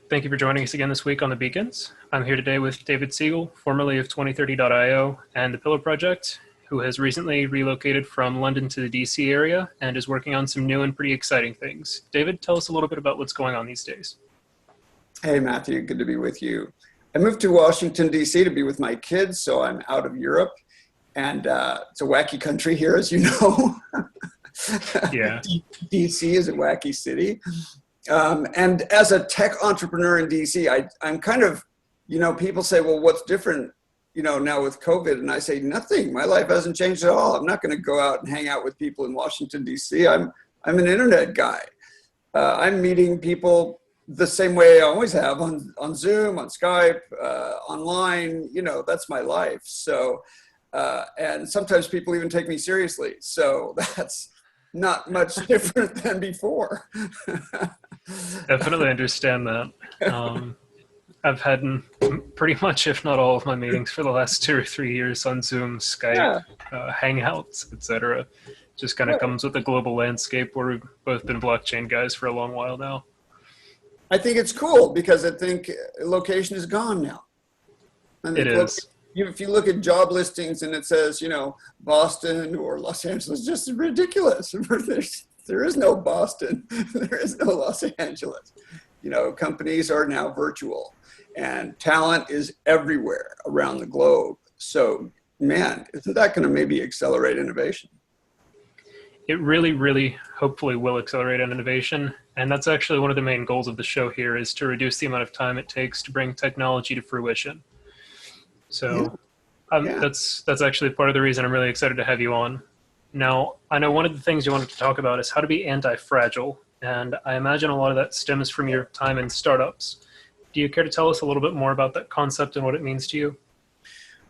Thank you for joining us again this week on The Beacons. I'm here today with David Siegel, formerly of 2030.io and the Pillar Project, who has recently relocated from London to the DC area and is working on some new and pretty exciting things. David, tell us a little bit about what's going on these days. Hey, Matthew, good to be with you. I moved to Washington, D.C. to be with my kids, so I'm out of Europe. And it's a wacky country here, as you know. Yeah. D.C. is a wacky city. And as a tech entrepreneur in DC, I'm kind of, people say, well, what's different, now with COVID? And I say, nothing. My life hasn't changed at all. I'm not going to go out and hang out with people in Washington, DC. I'm an internet guy. I'm meeting people the same way I always have on Zoom, on Skype, online. That's my life. So, and sometimes people even take me seriously. So that's not much different than before. Definitely understand that. I've had pretty much, if not all of my meetings for the last 2 or 3 years on Zoom, Skype, Hangouts, etc. Just kind of comes with the global landscape where we've both been blockchain guys for a long while now. I think it's cool because I think location is gone now. It is. If you look at job listings and it says, Boston or Los Angeles, just ridiculous. There is no Boston. There is no Los Angeles. Companies are now virtual and talent is everywhere around the globe. So, man, isn't that going to maybe accelerate innovation? It really, really, hopefully will accelerate innovation. And that's actually one of the main goals of the show here is to reduce the amount of time it takes to bring technology to fruition. So that's actually part of the reason I'm really excited to have you on. Now, I know one of the things you wanted to talk about is how to be anti-fragile. And I imagine a lot of that stems from your time in startups. Do you care to tell us a little bit more about that concept and what it means to you?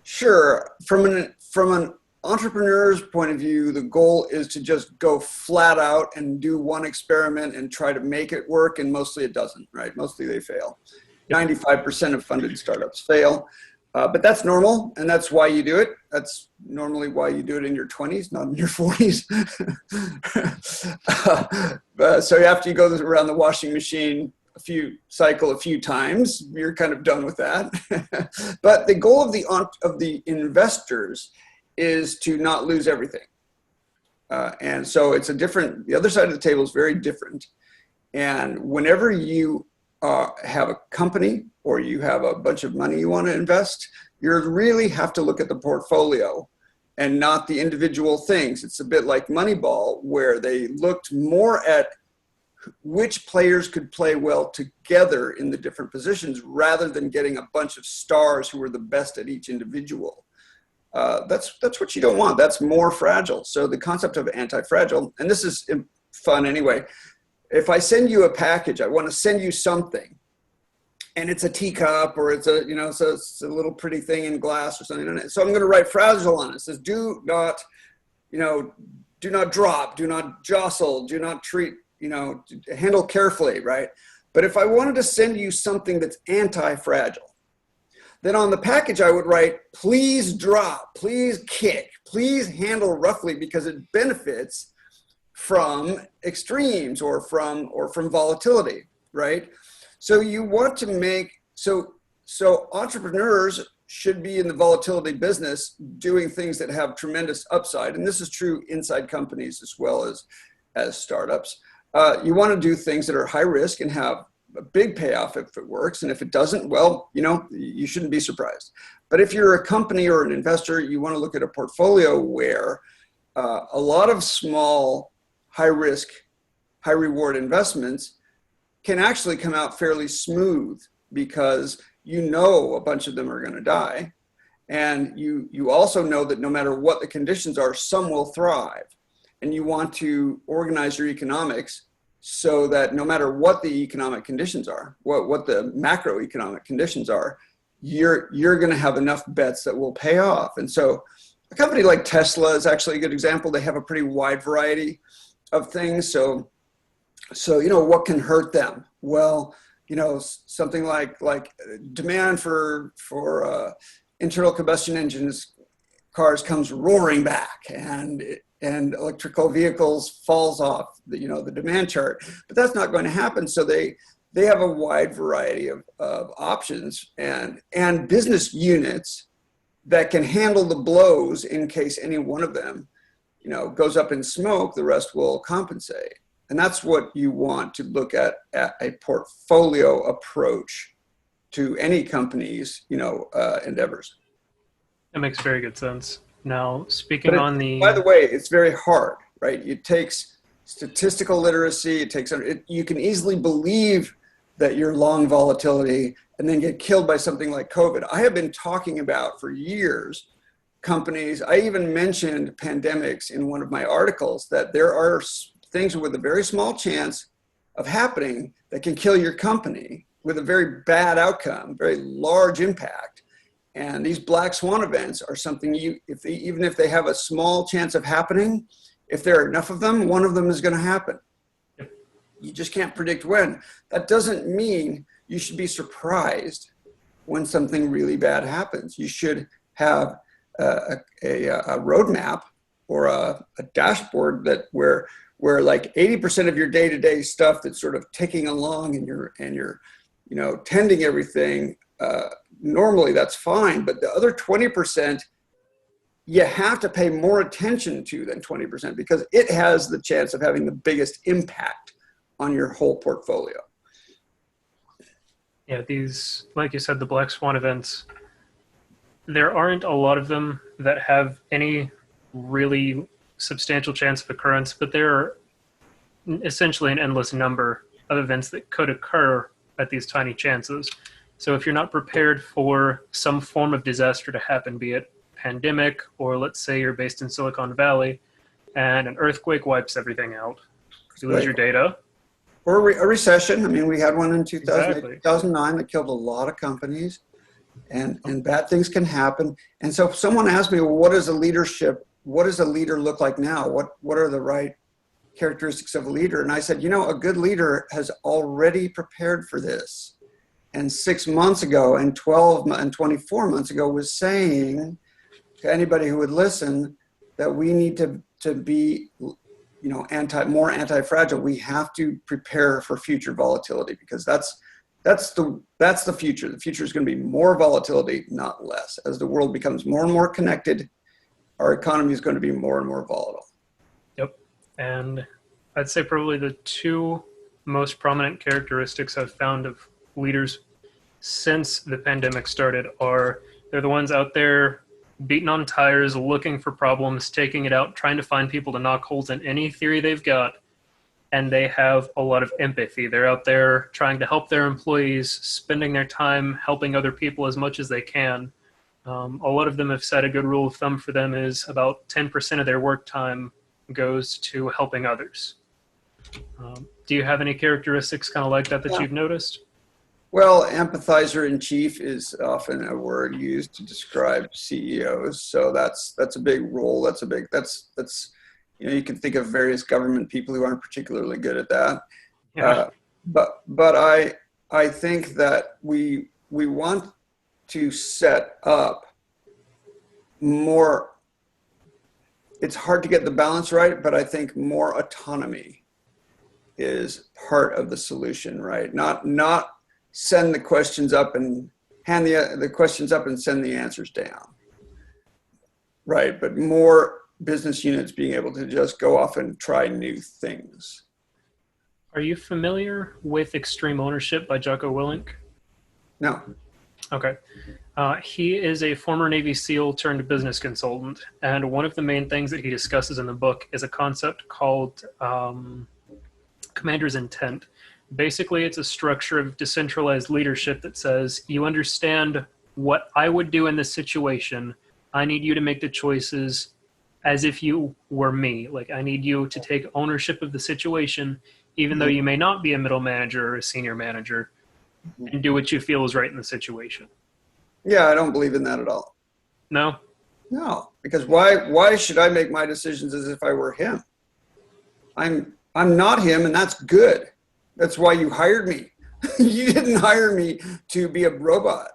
Sure. From an entrepreneur's point of view, the goal is to just go flat out and do one experiment and try to make it work. And mostly it doesn't, right? Mostly they fail. 95% of funded startups fail. But that's normal, and that's why you do it. That's normally why you do it in your 20s, not in your 40s. So after you go around the washing machine a few times, you're kind of done with that. But the goal of the investors is to not lose everything. And so it's the other side of the table is very different. And whenever you have a company or you have a bunch of money you want to invest, you really have to look at the portfolio and not the individual things. It's a bit like Moneyball, where they looked more at which players could play well together in the different positions rather than getting a bunch of stars who were the best at each individual. That's what you don't want. That's more fragile. So the concept of anti-fragile, and this is fun anyway. If I send you a package, I want to send you something, and it's a teacup or it's so it's a little pretty thing in glass or something. So I'm going to write fragile on it. It says, do not drop, do not jostle, do not treat, handle carefully, right? But if I wanted to send you something that's anti-fragile, then on the package I would write, please drop, please kick, please handle roughly because it benefits from extremes or from volatility, right? So you want to make, so entrepreneurs should be in the volatility business doing things that have tremendous upside. And this is true inside companies as well as startups. You want to do things that are high risk and have a big payoff if it works. And if it doesn't, well, you shouldn't be surprised. But if you're a company or an investor, you want to look at a portfolio where a lot of small, high risk, high reward investments can actually come out fairly smooth because a bunch of them are going to die. And you also know that no matter what the conditions are, some will thrive. And you want to organize your economics so that no matter what the economic conditions are, what the macroeconomic conditions are, you're going to have enough bets that will pay off. And so a company like Tesla is actually a good example. They have a pretty wide variety of things. So what can hurt them? Well, something like demand for internal combustion engines cars comes roaring back, and electrical vehicles falls off the demand chart. But that's not going to happen. So they they have a wide variety of options and business units that can handle the blows in case any one of them, goes up in smoke. The rest will compensate. And that's what you want to look at a portfolio approach to any company's, endeavors. That makes very good sense. Now, But speaking on by the, the way, it's very hard, right? It takes statistical literacy. You can easily believe that you're long volatility and then get killed by something like COVID. I have been talking about for years companies. I even mentioned pandemics in one of my articles, that there are things with a very small chance of happening that can kill your company with a very bad outcome, very large impact. And these black swan events are something even if they have a small chance of happening, if there are enough of them, one of them is going to happen. You just can't predict when. That doesn't mean you should be surprised when something really bad happens. You should have a roadmap or a dashboard where like 80% of your day-to-day stuff that's sort of ticking along and you're tending everything, normally that's fine, but the other 20% you have to pay more attention to than 20% because it has the chance of having the biggest impact on your whole portfolio. yeah, these, like you said, the black swan events, there aren't a lot of them that have any really substantial chance of occurrence, but there are essentially an endless number of events that could occur at these tiny chances. So if you're not prepared for some form of disaster to happen, be it pandemic, or let's say you're based in Silicon Valley and an earthquake wipes everything out, you lose your data. Or a recession. I mean, we had one in 2008, Exactly. 2009 that killed a lot of companies, and bad things can happen. And so someone asked me, well, what does a leader look like now? What are the right characteristics of a leader? And I said, a good leader has already prepared for this. And 6 months ago and 12 and 24 months ago was saying to anybody who would listen that we need to be, more anti-fragile. We have to prepare for future volatility because that's the future. The future is going to be more volatility, not less. As the world becomes more and more connected, our economy is going to be more and more volatile. Yep. And I'd say probably the two most prominent characteristics I've found of leaders since the pandemic started are they're the ones out there beating on tires, looking for problems, taking it out, trying to find people to knock holes in any theory they've got. And they have a lot of empathy. They're out there trying to help their employees, spending their time helping other people as much as they can. A lot of them have said a good rule of thumb for them is about 10% of their work time goes to helping others. Do you have any characteristics kind of like that you've noticed? Well, empathizer in chief is often a word used to describe CEOs. So that's a big role. That's you can think of various government people who aren't particularly good at that. Yeah. But I think that we want to set up more. It's hard to get the balance right, but I think more autonomy is part of the solution, right? Not send the questions up and hand the questions up and send the answers down, right? But more business units being able to just go off and try new things. Are you familiar with Extreme Ownership by Jocko Willink? No. Okay. He is a former Navy SEAL turned business consultant. And one of the main things that he discusses in the book is a concept called commander's intent. Basically, it's a structure of decentralized leadership that says, you understand what I would do in this situation. I need you to make the choices as if you were me. Like, I need you to take ownership of the situation, even though you may not be a middle manager or a senior manager, and do what you feel is right in the situation. Yeah, I don't believe in that at all. No? No, because why should I make my decisions as if I were him? I'm not him, and that's good. That's why you hired me. You didn't hire me to be a robot.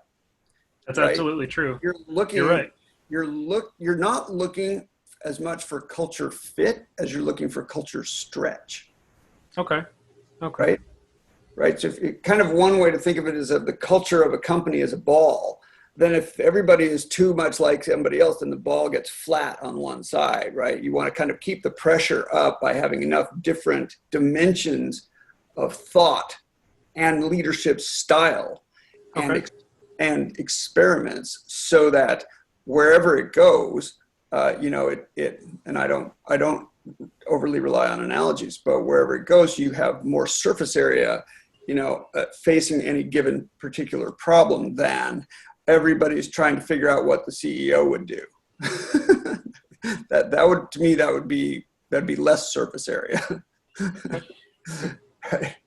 That's right? Absolutely true. You're right. You're not looking as much for culture fit as you're looking for culture stretch. Okay. Right? right? So if kind of one way to think of it is that the culture of a company is a ball. Then if everybody is too much like somebody else, then the ball gets flat on one side, right? You want to kind of keep the pressure up by having enough different dimensions of thought and leadership style Okay. and experiments, so that wherever it goes, and I don't overly rely on analogies, but wherever it goes, you have more surface area, facing any given particular problem than everybody's trying to figure out what the CEO would do. that would, to me, that'd be less surface area. Right.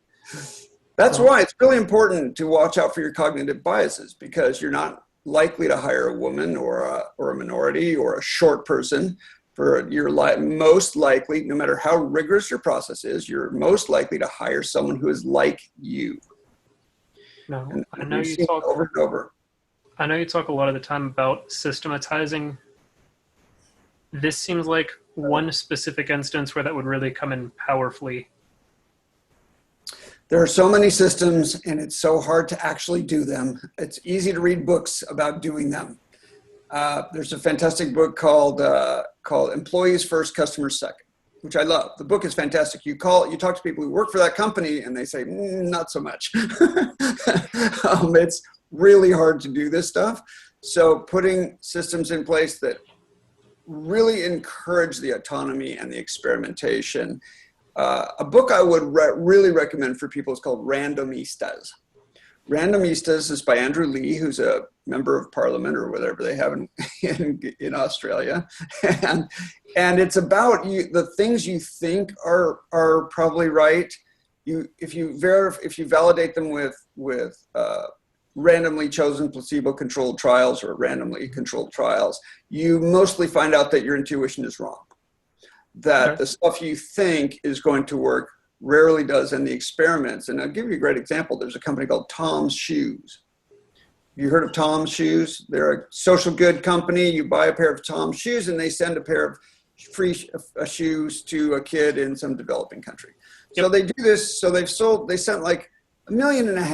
That's why it's really important to watch out for your cognitive biases, because you're not likely to hire a woman or a minority or a short person. You're most likely, no matter how rigorous your process is, you're most likely to hire someone who is like you. No, And I know we've you seen talk. it over and over. I know you talk a lot of the time about systematizing. This seems like one specific instance where that would really come in powerfully. There are so many systems, and it's so hard to actually do them. It's easy to read books about doing them. There's a fantastic book called Employees First, Customers Second, which I love. The book is fantastic. You talk to people who work for that company, and they say, not so much. It's really hard to do this stuff. So putting systems in place that really encourage the autonomy and the experimentation. A book I would really recommend for people is called Randomistas. Randomistas is by Andrew Lee, who's a member of parliament or whatever they have in Australia. And it's about the things you think are probably right. If you validate them with randomly chosen placebo-controlled trials or randomly controlled trials, you mostly find out that your intuition is wrong. That the stuff you think is going to work rarely does in the experiments. And I'll give you a great example. There's a company called Tom's Shoes. You heard of Tom's Shoes? They're a social good company. You buy a pair of Tom's shoes and they send a pair of free shoes to a kid in some developing country. Yep. So they do this. So they sent like 1.5 million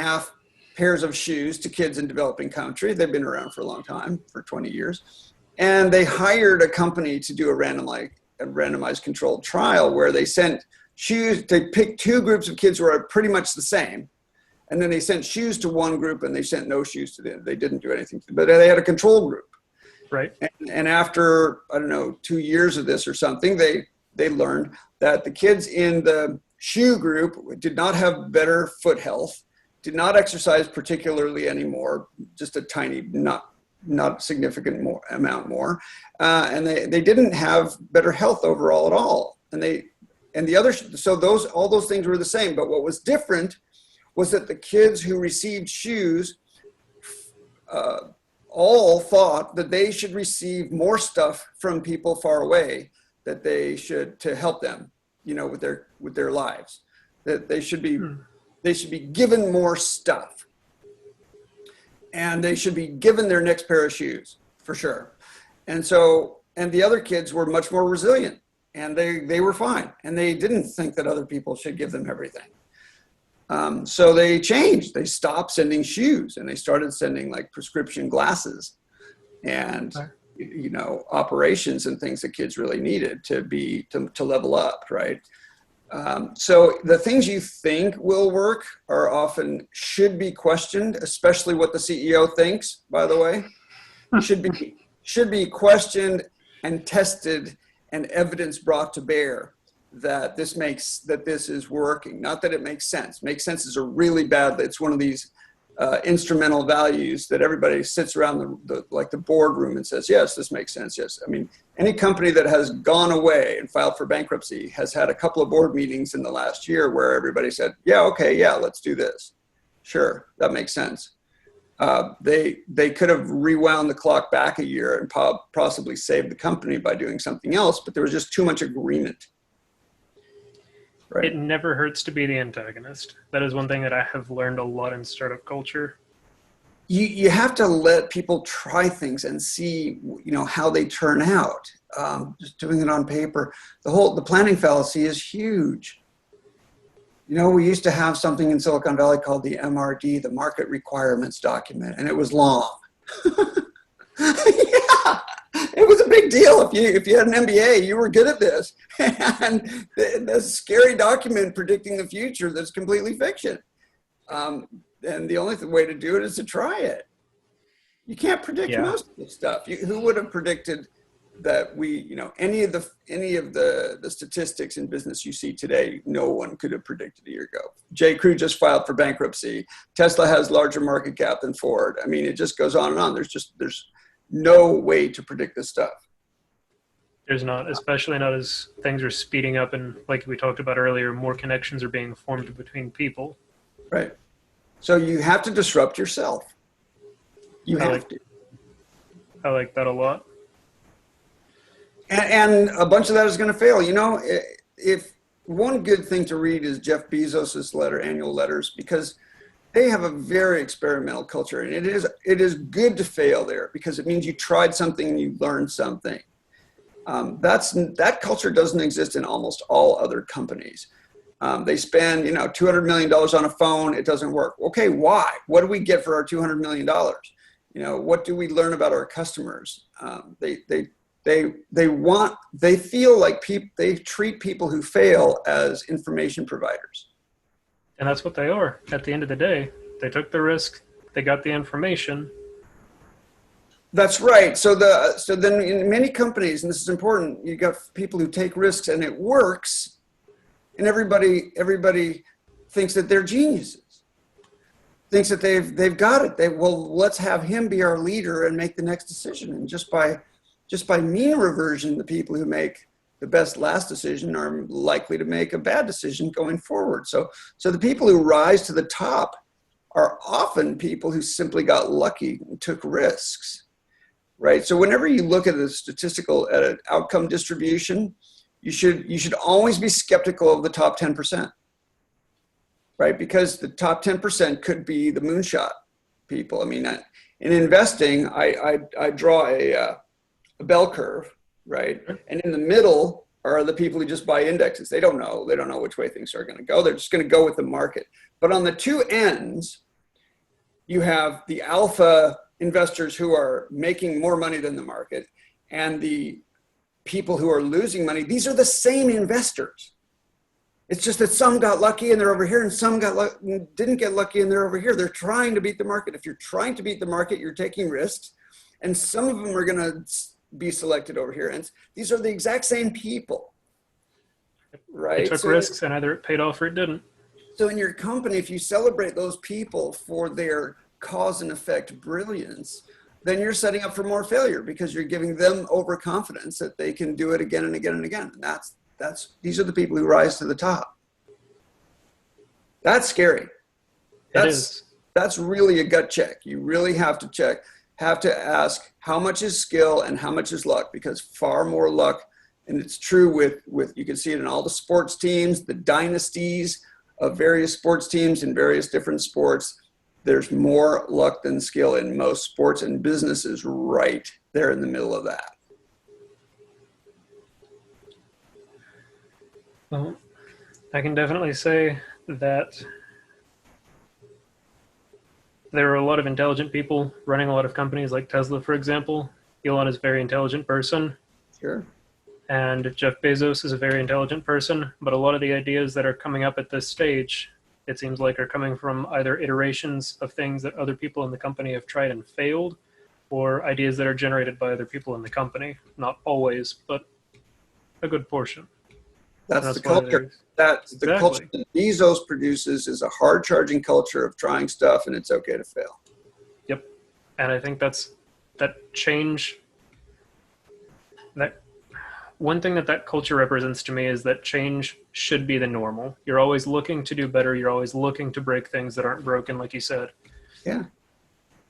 pairs of shoes to kids in developing country. They've been around for a long time, for 20 years. And they hired a company to do a randomized controlled trial where they sent shoes. They picked 2 groups of kids who are pretty much the same. And then they sent shoes to one group and they sent no shoes to the other. They didn't do anything, but they had a control group. Right. And after, 2 years of this or something, they learned that the kids in the shoe group did not have better foot health, did not exercise particularly anymore, just a tiny, not significant amount more. And they didn't have better health overall at all. So all those things were the same, but what was different was that the kids who received shoes all thought that they should receive more stuff from people far away, that they should, to help them, with their lives, that they should be given more stuff, and they should be given their next pair of shoes for sure. And the other kids were much more resilient, and they were fine, and they didn't think that other people should give them everything. So they changed. They stopped sending shoes and they started sending like prescription glasses and, operations and things that kids really needed to level up. Right. So the things you think will work should be questioned, especially what the CEO thinks, by the way, should be questioned and tested and evidence brought to bear that this is working. Not that it makes sense. Make sense is a really bad, it's one of these instrumental values that everybody sits around the boardroom and says, yes, this makes sense. Yes. I mean, any company that has gone away and filed for bankruptcy has had a couple of board meetings in the last year where everybody said, yeah, okay, yeah, let's do this. Sure, that makes sense. They could have rewound the clock back a year and possibly saved the company by doing something else, but there was just too much agreement. Right. It never hurts to be the antagonist. That is one thing that I have learned a lot in startup culture. You have to let people try things and see, how they turn out. Just doing it on paper. The planning fallacy is huge. You know, we used to have something in Silicon Valley called the MRD, the Market Requirements Document, and it was long. Yeah, it was a big deal. If you had an MBA, you were good at this. And the scary document predicting the future that's completely fiction. And the only way to do it is to try it. You can't predict most of this stuff. Who would have predicted that any of the statistics in business you see today, no one could have predicted a year ago. J. Crew just filed for bankruptcy. Tesla has larger market cap than Ford. I mean, it just goes on and on. There's no way to predict this stuff. There's not, especially not as things are speeding up, and like we talked about earlier, more connections are being formed between people. Right. So you have to disrupt yourself. You have to. I like that a lot. And a bunch of that is going to fail. You know, if one good thing to read is Jeff Bezos's annual letters, because they have a very experimental culture, and it is good to fail there because it means you tried something and you learned something. That culture doesn't exist in almost all other companies. They spend $200 million on a phone, it doesn't work. Okay, why? What do we get for our $200 million? What do we learn about our customers? They feel like they treat people who fail as information providers. And that's what they are. At the end of the day, they took the risk, they got the information. That's right. So then in many companies, and this is important, you got people who take risks and it works, and everybody thinks that they're geniuses, thinks that they've got it. Let's have him be our leader and make the next decision. And just by mean reversion, the people who make the best last decision are likely to make a bad decision going forward. So the people who rise to the top are often people who simply got lucky and took risks, right? So whenever you look at an outcome distribution, you should always be skeptical of the top 10%, right? Because the top 10% could be the moonshot people. I mean, in investing, I draw a bell curve, right? And in the middle are the people who just buy indexes. They don't know which way things are going to go. They're just going to go with the market. But on the two ends, you have the alpha investors who are making more money than the market, and the people who are losing money. These are the same investors. It's just that some got lucky and they're over here, and some didn't get lucky and they're over here. They're trying to beat the market. If you're trying to beat the market, you're taking risks, and some of them are going to be selected over here. And these are the exact same people, right? They took risks, and either it paid off or it didn't. So in your company, if you celebrate those people for their cause and effect brilliance, then you're setting up for more failure because you're giving them overconfidence that they can do it again and again and again. And these are the people who rise to the top. That's scary. That's really a gut check. You really have to ask how much is skill and how much is luck, because far more luck, and it's true with you can see it in all the sports teams, the dynasties of various sports teams in various different sports. There's more luck than skill in most sports, and business is right there in the middle of that. Well, I can definitely say that there are a lot of intelligent people running a lot of companies like Tesla, for example. Elon is a very intelligent person. Sure. And Jeff Bezos is a very intelligent person. But a lot of the ideas that are coming up at this stage, it seems like, are coming from either iterations of things that other people in the company have tried and failed, or ideas that are generated by other people in the company. Not always, but a good portion. That's the culture. That's the culture that Bezos produces, is a hard-charging culture of trying stuff, and it's okay to fail. Yep. And I think that change, that one thing that culture represents to me is that change should be the normal. You're always looking to do better. You're always looking to break things that aren't broken, like you said. Yeah.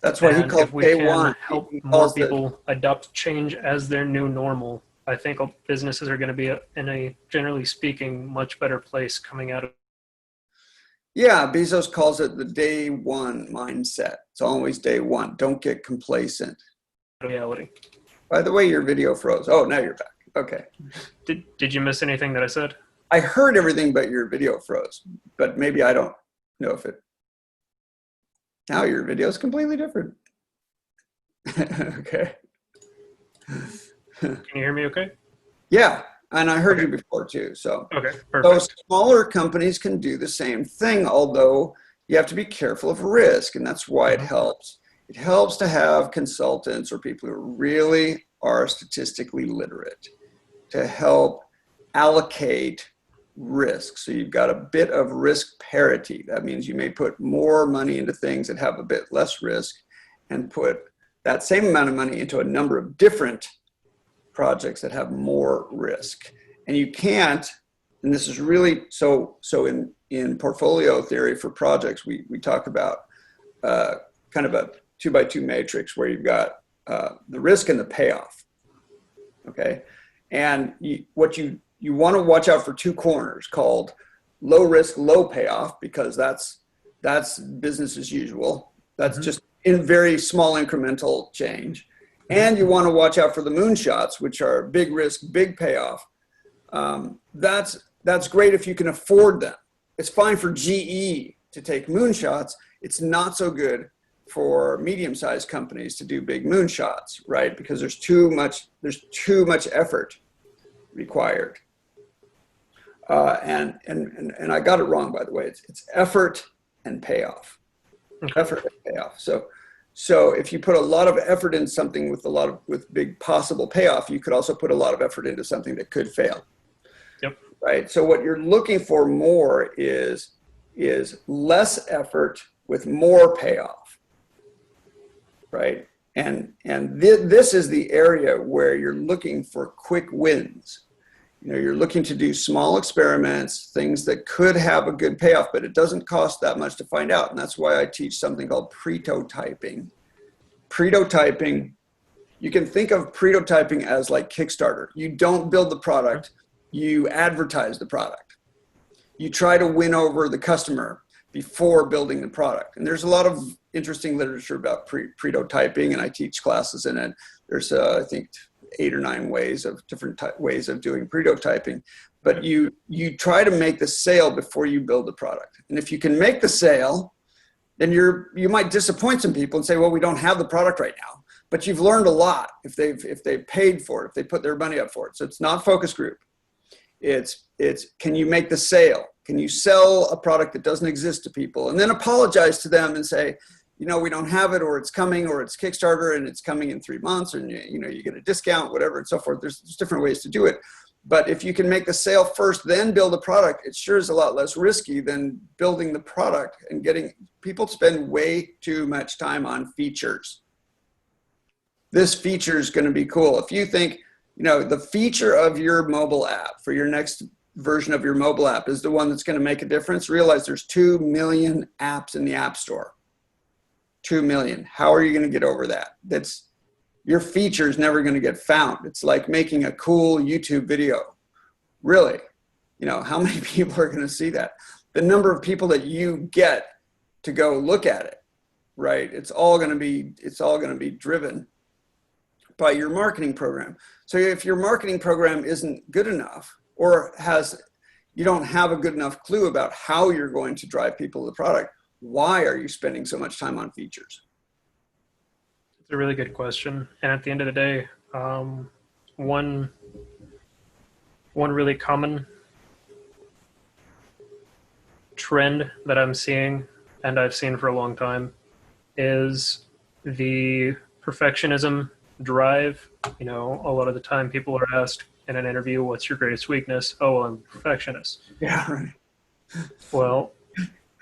That's why he called day one. Help more people adopt change as their new normal. I think businesses are going to be in a, generally speaking, much better place coming out of. Yeah, Bezos calls it the day one mindset. It's always day one. Don't get complacent. Reality. By the way, your video froze. Oh, now you're back. Okay. Did you miss anything that I said? I heard everything, but your video froze. But maybe I don't know if it. Now your video is completely different. Okay. Can you hear me okay? Yeah, and I heard Okay. you before too. So, Okay, so perfect. smaller companies can do the same thing, although you have to be careful of risk, and that's why it Mhm. helps. It helps to have consultants or people who really are statistically literate to help allocate risk. So you've got a bit of risk parity. That means you may put more money into things that have a bit less risk and put that same amount of money into a number of different projects that have more risk. And you can't, and this is really, so in portfolio theory for projects, we talk about kind of a 2x2 matrix where you've got the risk and the payoff. Okay. And what you want to watch out for two corners called low risk, low payoff, because that's business as usual. That's just in very small incremental change. And you want to watch out for the moonshots, which are big risk, big payoff. That's great if you can afford them. It's fine for GE to take moonshots. It's not so good for medium-sized companies to do big moonshots, right? Because there's too much effort required. And I got it wrong, by the way. It's effort and payoff. Okay. Effort and payoff. So if you put a lot of effort in something with big possible payoff, you could also put a lot of effort into something that could fail. Yep. Right. So what you're looking for more is less effort with more payoff. Right. And this is the area where you're looking for quick wins. You know, you're looking to do small experiments, things that could have a good payoff, but it doesn't cost that much to find out. And that's why I teach something called pretotyping. Pretotyping, you can think of pretotyping as like Kickstarter. You don't build the product, you advertise the product. You try to win over the customer before building the product. And there's a lot of interesting literature about pretotyping, and I teach classes in it. There's, I think, 8 or 9 ways of different ways of doing pretotyping. But you try to make the sale before you build the product. And if you can make the sale, then you might disappoint some people and say, well, we don't have the product right now. But you've learned a lot if they've paid for it, if they put their money up for it. So it's not focus group. It's can you make the sale? Can you sell a product that doesn't exist to people? And then apologize to them and say, you know, we don't have it, or it's coming, or it's Kickstarter and it's coming in 3 months, and you get a discount, whatever, and so forth. There's different ways to do it. But if you can make the sale first, then build a product, it sure is a lot less risky than building the product and getting people spend way too much time on features. This feature is going to be cool. If you think, the feature of your mobile app for your next version of your mobile app is the one that's going to make a difference, realize there's 2 million apps in the App Store. 2 million. How are you going to get over that? Your feature is never going to get found. It's like making a cool YouTube video. Really, how many people are going to see that? The number of people that you get to go look at it, right? It's all going to be driven by your marketing program. So if your marketing program isn't good enough, or you don't have a good enough clue about how you're going to drive people to the product, why are you spending so much time on features? It's a really good question. And at the end of the day, one really common trend that I'm seeing, and I've seen for a long time, is the perfectionism drive. A lot of the time people are asked in an interview, what's your greatest weakness? Oh, well, I'm a perfectionist. Yeah, right. Well,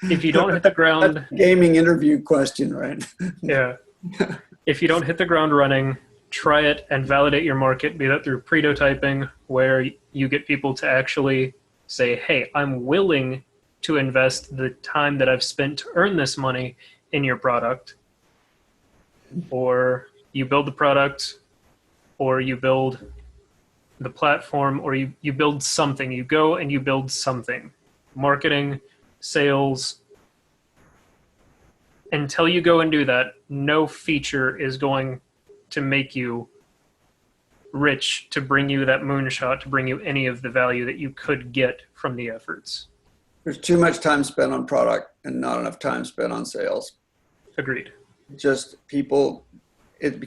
if you don't hit the ground... That's a gaming interview question, right? Yeah. If you don't hit the ground running, try it and validate your market, be that through pretotyping, where you get people to actually say, hey, I'm willing to invest the time that I've spent to earn this money in your product. Or you build the product, or you build the platform, or you build something. You go and you build something. Marketing, sales. Until you go and do that, no feature is going to make you rich to bring you that moonshot, to bring you any of the value that you could get from the efforts. There's too much time spent on product and not enough time spent on sales. Agreed. Just people,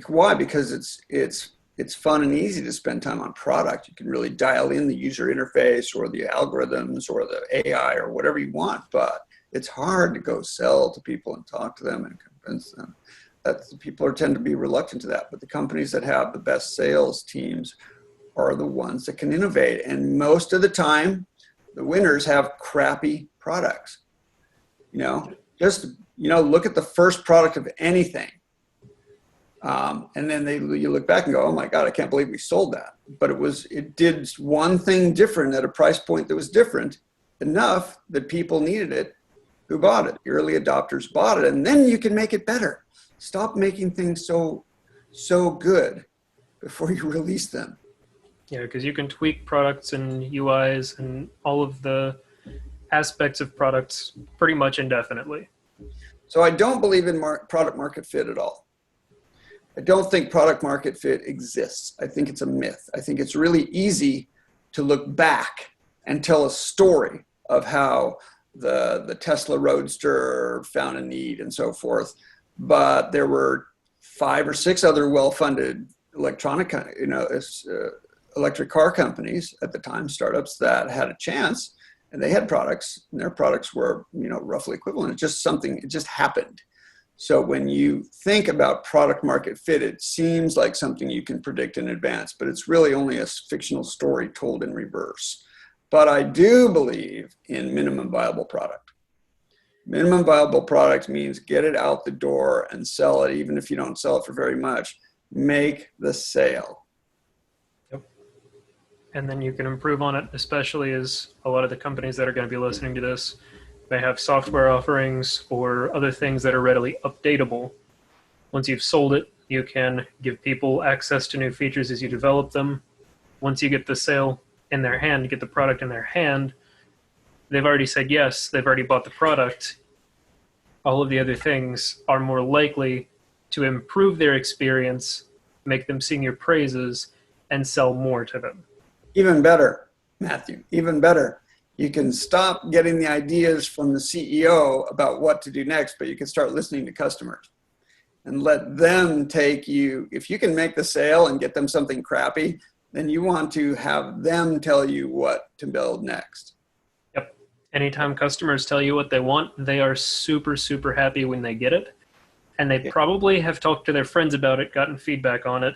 why? Because it's fun and easy to spend time on product. You can really dial in the user interface or the algorithms or the AI or whatever you want, but it's hard to go sell to people and talk to them and convince them. People tend to be reluctant to that, but the companies that have the best sales teams are the ones that can innovate. And most of the time, the winners have crappy products. Just look at the first product of anything. And then you look back and go, oh my God, I can't believe we sold that. But it did one thing different at a price point that was different enough that people needed it who bought it. The early adopters bought it, and then you can make it better. Stop making things so good before you release them. Yeah, because you can tweak products and UIs and all of the aspects of products pretty much indefinitely. So I don't believe in product market fit at all. I don't think product market fit exists. I think it's a myth. I think it's really easy to look back and tell a story of how the Tesla Roadster found a need and so forth. But there were 5 or 6 other well-funded electric car companies at the time, startups that had a chance, and they had products, and their products were, roughly equivalent. It just happened. So when you think about product market fit, it seems like something you can predict in advance, but it's really only a fictional story told in reverse. But I do believe in minimum viable product. Minimum viable product means get it out the door and sell it, even if you don't sell it for very much. Make the sale. Yep. And then you can improve on it, especially as a lot of the companies that are going to be listening to this, they have software offerings or other things that are readily updatable. Once you've sold it, you can give people access to new features as you develop them. Once you get the sale in their hand, get the product in their hand, they've already said yes, they've already bought the product. All of the other things are more likely to improve their experience, make them sing your praises, and sell more to them. Even better, Matthew, even better. You can stop getting the ideas from the CEO about what to do next, but you can start listening to customers and let them take you. If you can make the sale and get them something crappy, then you want to have them tell you what to build next. Yep. Anytime customers tell you what they want, they are super, super happy when they get it. And they probably have talked to their friends about it, gotten feedback on it,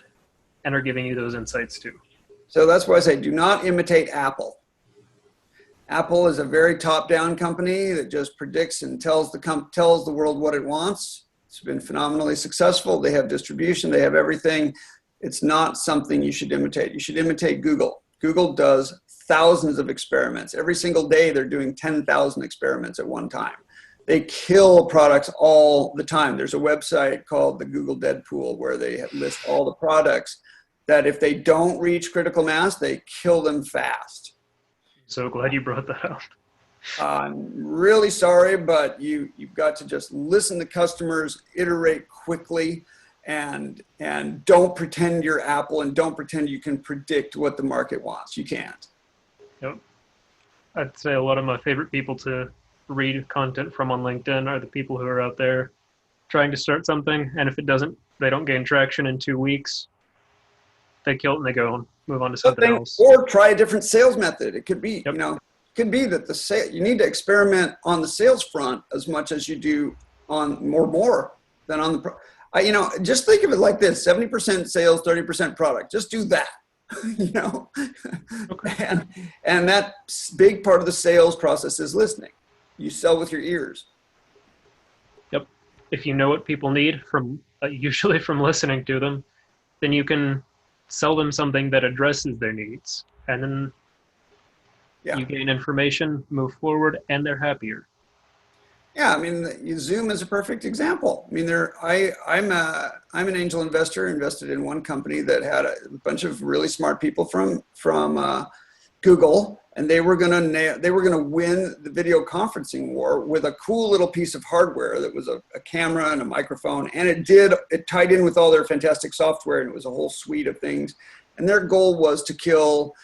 and are giving you those insights too. So that's why I say do not imitate Apple. Apple is a very top-down company that just predicts and tells the world what it wants. It's been phenomenally successful. They have distribution. They have everything. It's not something you should imitate. You should imitate Google. Google does thousands of experiments. Every single day, they're doing 10,000 experiments at one time. They kill products all the time. There's a website called the Google Deadpool where they list all the products that if they don't reach critical mass, they kill them fast. So glad you brought that up. I'm really sorry, but you've got to just listen to customers, iterate quickly, and don't pretend you're Apple and don't pretend you can predict what the market wants. You can't. Yep. I'd say a lot of my favorite people to read content from on LinkedIn are the people who are out there trying to start something, and if it doesn't, they don't gain traction in 2 weeks, they kill it and they go on, move on to something else. Or try a different sales method. It could be, Yep. Could be that you need to experiment on the sales front as much as you do on more than on the just think of it like this: 70% sales, 30% product. Just do that. Okay. And that big part of the sales process is listening. You sell with your ears. Yep. If you know what people need from usually from listening to them, then you can sell them something that addresses their needs, and then you gain information, move forward, and they're happier. Yeah, I mean, Zoom is a perfect example. I mean, I'm an angel investor, invested in one company that had a bunch of really smart people from Google, and they were gonna win the video conferencing war with a cool little piece of hardware that was a camera and a microphone, and it tied in with all their fantastic software, and it was a whole suite of things. And their goal was to kill,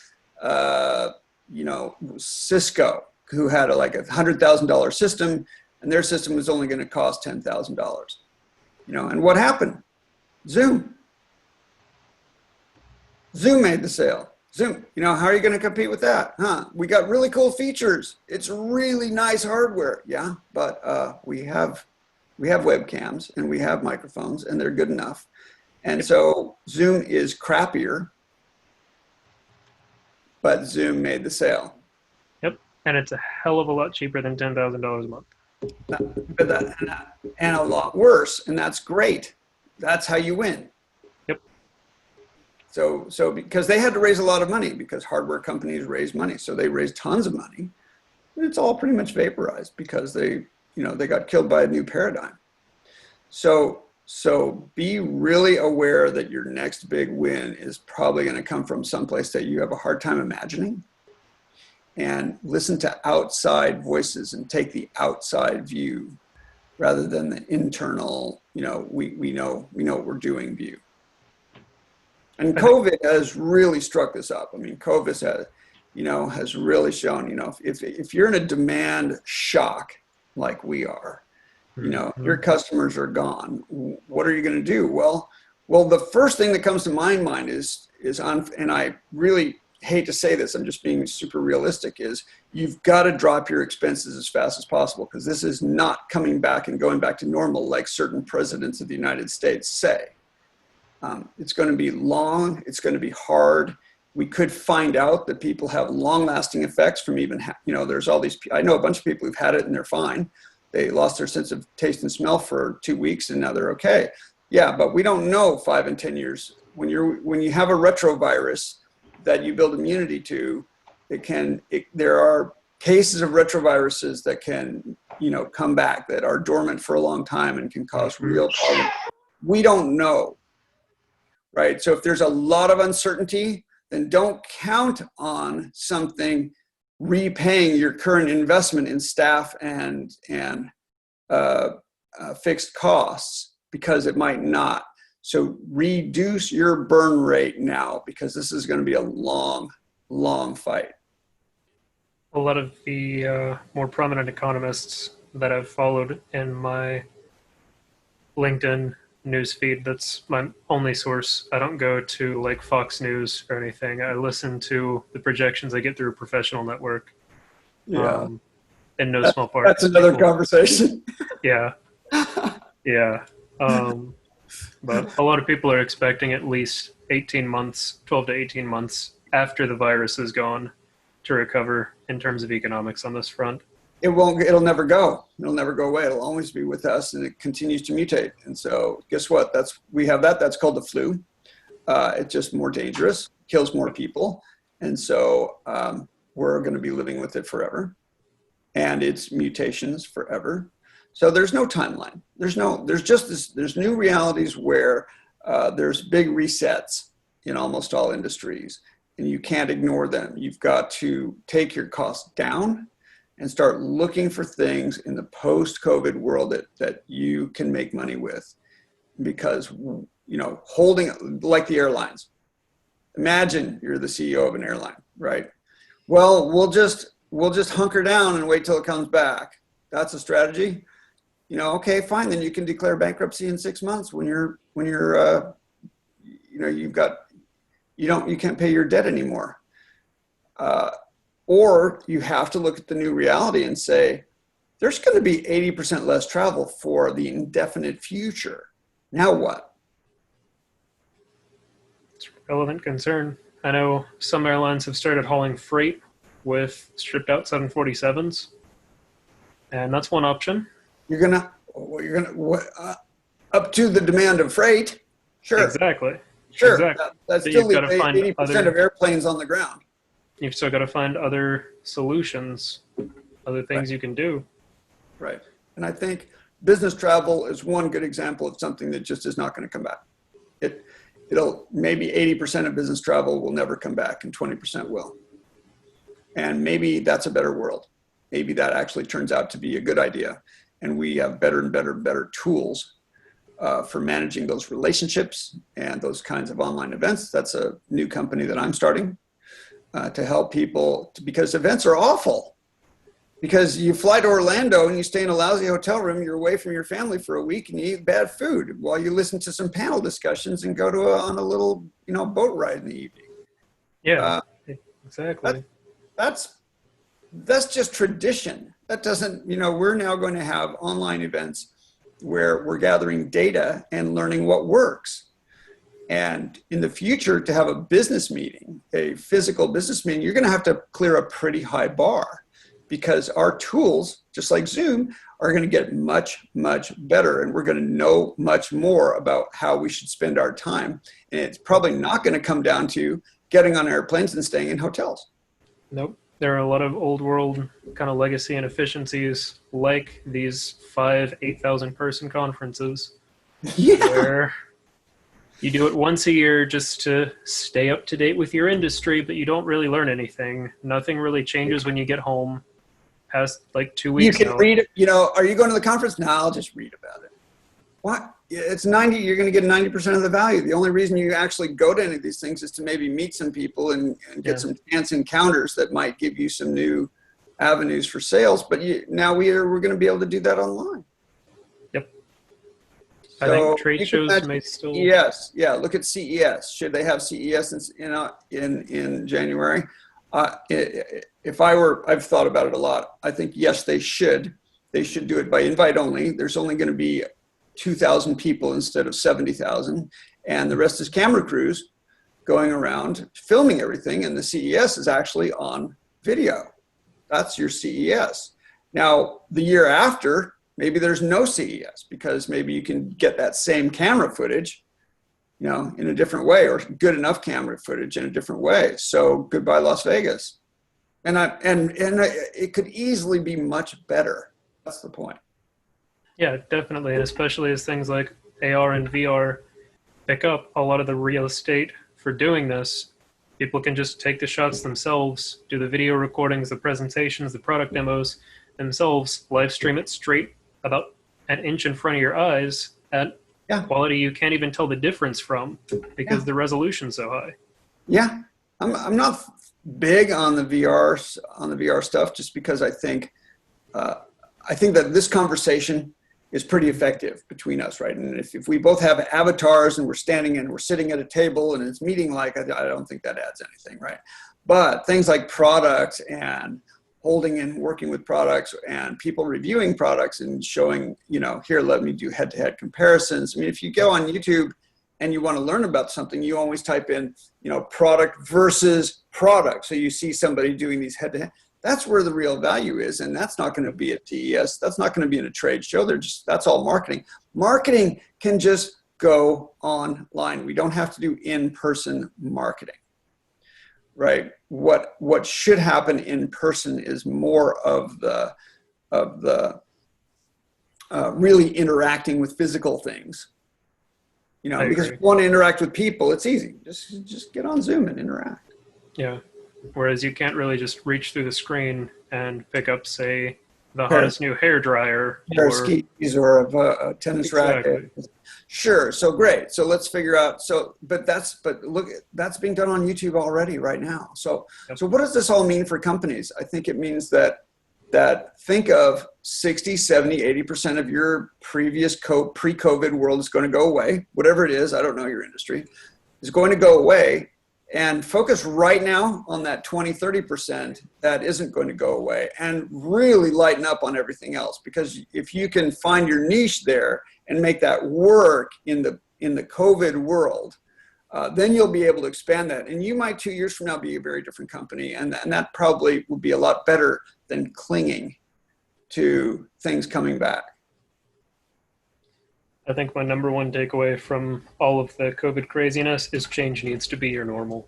Cisco, who had like $100,000 system, and their system was only going to cost $10,000. And what happened? Zoom made the sale. Zoom, how are you going to compete with that? We got really cool features. It's really nice hardware. Yeah, but we have webcams and we have microphones and they're good enough. And so Zoom is crappier, but Zoom made the sale. Yep. And it's a hell of a lot cheaper than $10,000 a month. And a lot worse. And that's great. That's how you win. Yep. So because they had to raise a lot of money, because hardware companies raise money. So they raised tons of money. It's all pretty much vaporized because they got killed by a new paradigm. So be really aware that your next big win is probably going to come from someplace that you have a hard time imagining, and listen to outside voices and take the outside view rather than the internal, we know what we're doing view. And COVID has really struck this up. I mean, COVID has really shown, if you're in a demand shock like we are, your customers are gone. What are you going to do? Well, the first thing that comes to my mind is and I really hate to say this, I'm just being super realistic, is you've got to drop your expenses as fast as possible, because this is not coming back and going back to normal like certain presidents of the United States say. It's going to be long. It's going to be hard. We could find out that people have long-lasting effects from even, there's all these, I know a bunch of people who've had it and they're fine. They lost their sense of taste and smell for 2 weeks and now they're okay. Yeah, but we don't know 5 and 10 years. When you have a retrovirus that you build immunity to, there are cases of retroviruses that can, come back, that are dormant for a long time and can cause real problems. We don't know, right? So if there's a lot of uncertainty, then don't count on something repaying your current investment in staff and fixed costs, because it might not. So reduce your burn rate now, because this is going to be a long, long fight. A lot of the more prominent economists that I've followed in my LinkedIn newsfeed, that's my only source. I don't go to like Fox News or anything. I listen to the projections I get through a professional network. Yeah. In no small part. That's another conversation. Yeah. Yeah. But a lot of people are expecting at least 12 to 18 months after the virus is gone to recover in terms of economics on this front. It'll never go. It'll never go away. It'll always be with us, and it continues to mutate. And so guess what? We have that's called the flu. It's just more dangerous, kills more people. And so we're going to be living with it forever, and its mutations forever. So there's no timeline. There's new realities where there's big resets in almost all industries, and you can't ignore them. You've got to take your costs down and start looking for things in the post-COVID world that you can make money with. Because, holding, like the airlines, imagine you're the CEO of an airline, right? Well, we'll just hunker down and wait till it comes back. That's a strategy. Okay, fine. Then you can declare bankruptcy in 6 months when you can't pay your debt anymore. Or you have to look at the new reality and say, there's going to be 80% less travel for the indefinite future. Now what? It's a relevant concern. I know some airlines have started hauling freight with stripped out 747s, and that's one option. Up to the demand of freight. Sure. Exactly. Sure. Exactly. That's still 80% of airplanes on the ground. You've still got to find other solutions, other things you can do. Right. And I think business travel is one good example of something that just is not going to come back. It'll maybe 80% of business travel will never come back and 20% will. And maybe that's a better world. Maybe that actually turns out to be a good idea. And we have better and better tools for managing those relationships and those kinds of online events. That's a new company that I'm starting to help people, because events are awful. Because you fly to Orlando and you stay in a lousy hotel room, you're away from your family for a week and you eat bad food while you listen to some panel discussions and go to on a little, boat ride in the evening. Yeah, exactly. That's just tradition. That doesn't, we're now going to have online events where we're gathering data and learning what works. And in the future, to have a business meeting, a physical business meeting, you're going to have to clear a pretty high bar, because our tools, just like Zoom, are going to get much, much better. And we're going to know much more about how we should spend our time. And it's probably not going to come down to getting on airplanes and staying in hotels. Nope. There are a lot of old world kind of legacy and efficiencies, like these 8,000 person conferences, where you do it once a year just to stay up to date with your industry, but you don't really learn anything. Nothing really changes when you get home past like 2 weeks. You can read it. Are you going to the conference? No, I'll just read about it. What? It's 90. You're going to get 90% of the value. The only reason you actually go to any of these things is to maybe meet some people and get some chance encounters that might give you some new avenues for sales. But now we're going to be able to do that online. Yep. So I think trade shows may still. Yes. Yeah. Look at CES. Should they have CES in January? I've thought about it a lot. I think yes, they should. They should do it by invite only. There's only going to be 2,000 people instead of 70,000, and the rest is camera crews going around filming everything, and the CES is actually on video. That's your CES. Now, the year after, maybe there's no CES, because maybe you can get that same camera footage, in a different way, or good enough camera footage in a different way. So goodbye, Las Vegas. And it could easily be much better. That's the point. Yeah, definitely. And especially as things like AR and VR pick up a lot of the real estate for doing this, people can just take the shots themselves, do the video recordings, the presentations, the product demos themselves, live stream it straight about an inch in front of your eyes at quality you can't even tell the difference from, because the resolution's so high. Yeah, I'm not big on the VR stuff, just because I think that this conversation is pretty effective between us, right? And if we both have avatars and we're standing and we're sitting at a table and it's meeting, I don't think that adds anything, right? But things like products and holding and working with products and people reviewing products and showing, here, let me do head-to-head comparisons. I mean, if you go on YouTube and you want to learn about something, you always type in, product versus product. So you see somebody doing these head-to-head. That's where the real value is. And that's not going to be at TES. That's not going to be in a trade show. That's all marketing. Marketing can just go online. We don't have to do in-person marketing, right? What should happen in person is more of the really interacting with physical things, because if you want to interact with people, it's easy. Just get on Zoom and interact. Yeah. Whereas you can't really just reach through the screen and pick up, say, the hottest new hair dryer, or skis, or a tennis racket. Sure. So great. So let's figure out. But look, that's being done on YouTube already right now. So what does this all mean for companies? I think it means that think of 60, 70, 80% of your previous pre-COVID world is going to go away. Whatever it is, I don't know your industry, is going to go away. And focus right now on that 20, 30% that isn't going to go away, and really lighten up on everything else. Because if you can find your niche there and make that work in the COVID world, then you'll be able to expand that. And you might 2 years from now be a very different company. And that probably will be a lot better than clinging to things coming back. I think my number one takeaway from all of the COVID craziness is change needs to be your normal.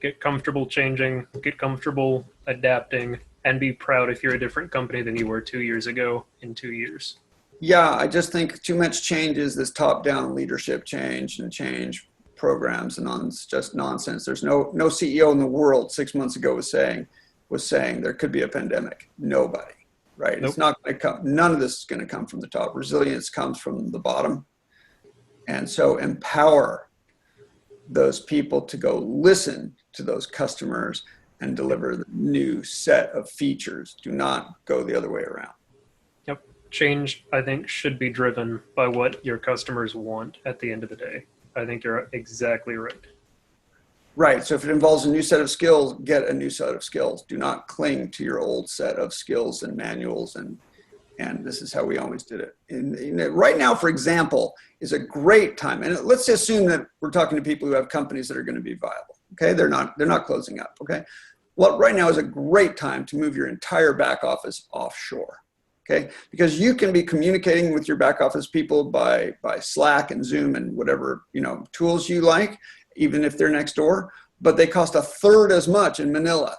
Get comfortable changing, get comfortable adapting, and be proud if you're a different company than you were 2 years ago in 2 years. Yeah, I just think too much change is this top-down leadership change and change programs, and it's just nonsense. There's no CEO in the world 6 months ago was saying there could be a pandemic. Nobody. right? Nope. It's not going to come, none of this is going to come from the top. Resilience comes from the bottom. And so empower those people to go listen to those customers and deliver the new set of features. Do not go the other way around. Yep. Change, I think, should be driven by what your customers want at the end of the day. I think you're exactly right. Right. So if it involves a new set of skills, get a new set of skills. Do not cling to your old set of skills and manuals. And this is how we always did it. Right now, for example, is a great time. And let's assume that we're talking to people who have companies that are going to be viable. Okay. They're not closing up. Okay. Well, right now is a great time to move your entire back office offshore. Okay. Because you can be communicating with your back office people by Slack and Zoom and whatever, tools you like, even if they're next door, but they cost a third as much in Manila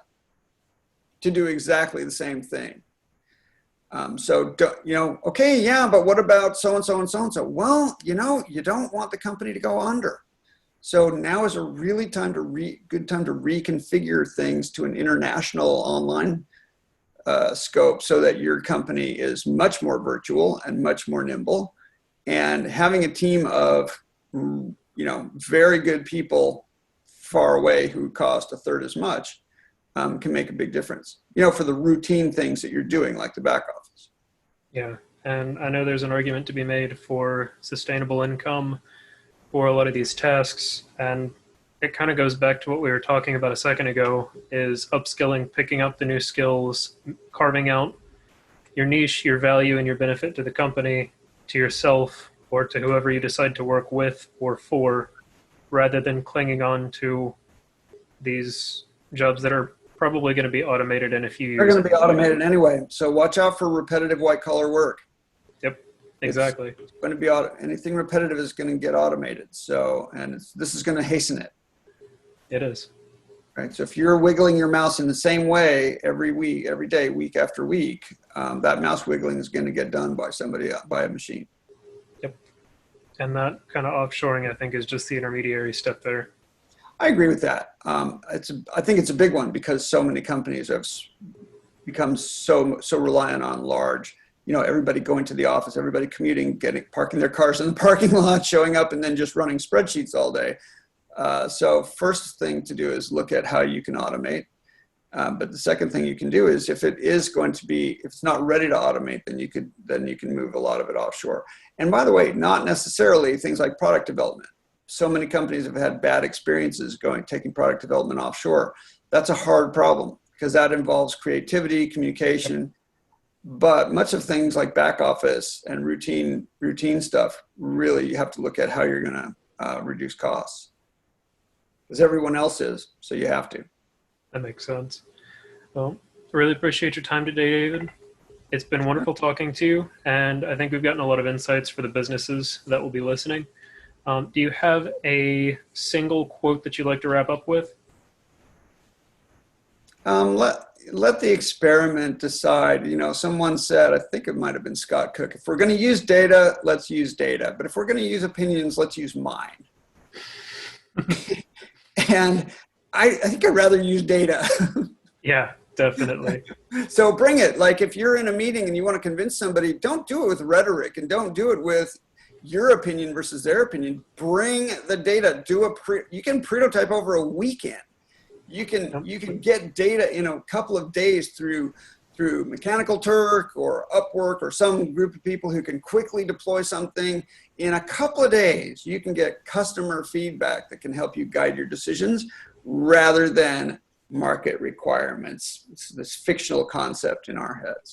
to do exactly the same thing. Okay, yeah, but what about so-and-so and so-and-so? Well, you don't want the company to go under. So now is a really good time to reconfigure things to an international online scope so that your company is much more virtual and much more nimble. And having a team of, very good people far away who cost a third as much can make a big difference, for the routine things that you're doing, like the back office. Yeah. And I know there's an argument to be made for sustainable income for a lot of these tasks. And it kind of goes back to what we were talking about a second ago, is upskilling, picking up the new skills, carving out your niche, your value, and your benefit to the company, to yourself, or to whoever you decide to work with or for, rather than clinging on to these jobs that are probably going to be automated in a few years. They're going to be automated anyway. So watch out for repetitive white collar work. Yep, exactly. It's going to be anything repetitive is going to get automated. So, and this is going to hasten it. It is. Right. So if you're wiggling your mouse in the same way every week, every day, week after week, that mouse wiggling is going to get done by somebody, by a machine. Yep. And that kind of offshoring, I think, is just the intermediary step there. I agree with that. I think it's a big one because so many companies have become so reliant on large, everybody going to the office, everybody commuting, parking their cars in the parking lot, showing up, and then just running spreadsheets all day. So first thing to do is look at how you can automate. But the second thing you can do is if it's not ready to automate, then you can move a lot of it offshore. And by the way, not necessarily things like product development. So many companies have had bad experiences taking product development offshore. That's a hard problem because that involves creativity, communication, but much of things like back office and routine stuff, really you have to look at how you're going to reduce costs. Because everyone else is, so you have to. That makes sense. Well, I really appreciate your time today, David. It's been wonderful talking to you, and I think we've gotten a lot of insights for the businesses that will be listening. Do you have a single quote that you'd like to wrap up with? Let the experiment decide. Someone said, I think it might have been Scott Cook, if we're going to use data, let's use data. But if we're going to use opinions, let's use mine. And I think I'd rather use data. Yeah, definitely. So bring it. Like if you're in a meeting and you want to convince somebody, don't do it with rhetoric and don't do it with your opinion versus their opinion. Bring the data. You can prototype over a weekend. You can get data in a couple of days through Mechanical Turk or Upwork or some group of people who can quickly deploy something. In a couple of days, you can get customer feedback that can help you guide your decisions rather than market requirements. It's this fictional concept in our heads.